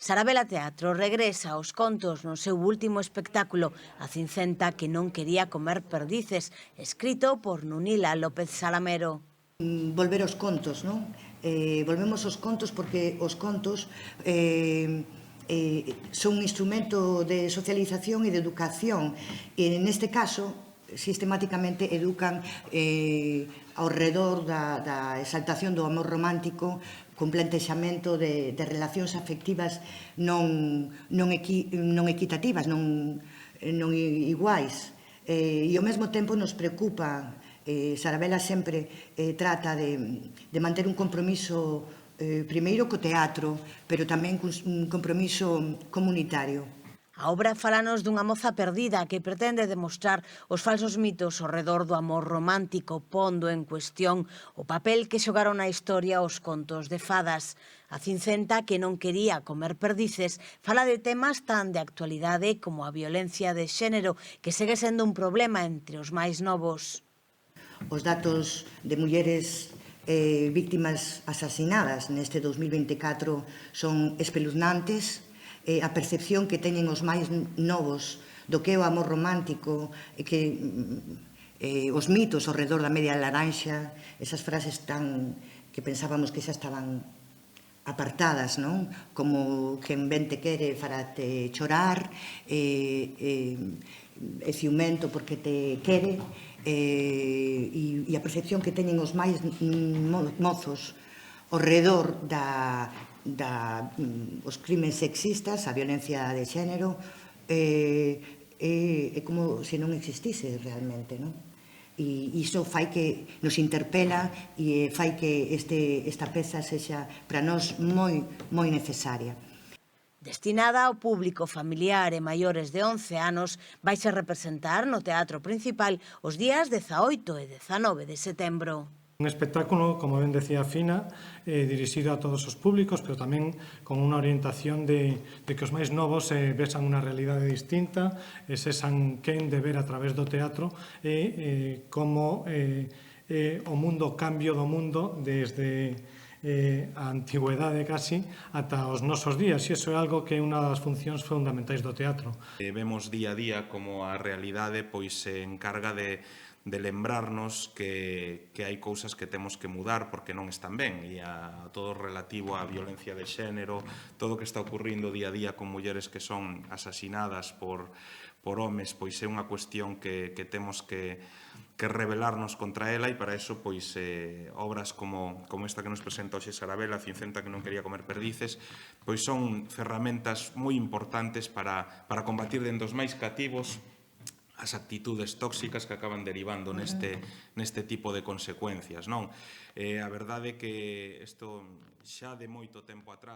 Sarabela Teatro regresa aos contos no seu último espectáculo, A Cincenta que non quería comer perdices, escrito por Nunila López Salamero. Volver aos contos, non? Volvemos aos contos porque os contos son un instrumento de socialización e de educación. E neste caso, sistemáticamente educan ao redor da exaltación do amor romántico con plantexamento de relacións afectivas non equitativas, non iguais. E ao mesmo tempo nos preocupa. Sarabela sempre trata de manter un compromiso primeiro co teatro, pero tamén un compromiso comunitario. A obra falanos dunha moza perdida que pretende demostrar os falsos mitos ao redor do amor romántico, pondo en cuestión o papel que xogaron na historia os contos de fadas. A Cincenta, que non quería comer perdices, fala de temas tan de actualidade como a violencia de xénero, que segue sendo un problema entre os máis novos. Os datos de mulleres víctimas asasinadas neste 2024 son espeluznantes. A percepción que teñen os máis novos do que é o amor romántico e que os mitos ao redor da media laranxa, esas frases tan que pensábamos que xa estaban apartadas, non? Como quen ben te quere farate chorar, é ciumento porque te quere, e a percepción que teñen os máis mozos ao redor os crimes sexistas, a violencia de xénero, é como se non existise realmente, non? E iso fai que nos interpela e fai que esta peza sexa para nós moi necesaria. Destinada ao público familiar e maiores de 11 anos, vaise representar no Teatro Principal os días 18 e 19 de setembro. Un espectáculo, como ben decía Fina, dirixido a todos os públicos, pero tamén con unha orientación de que os máis novos vexan unha realidade distinta, sexan quen de ver a través do teatro e como o mundo, cambio do mundo desde a antigüedade casi ata os nosos días, e iso é algo que é unha das funcións fundamentais do teatro. Vemos día a día como a realidade pois se encarga de lembrarnos que hai cousas que temos que mudar porque non están ben, e a todo relativo á violencia de xénero, todo o que está ocurrindo día a día con mulleres que son asasinadas por homes, pois é unha cuestión que temos que rebelarnos contra ela, e para eso pois obras como esta que nos presenta hoxe Sarabela, A Cincenta que non quería comer perdices, pois son ferramentas moi importantes para combatir dentro dos máis cativos as actitudes tóxicas que acaban derivando neste tipo de consecuencias, non? A verdade é que isto xa de moito tempo atrás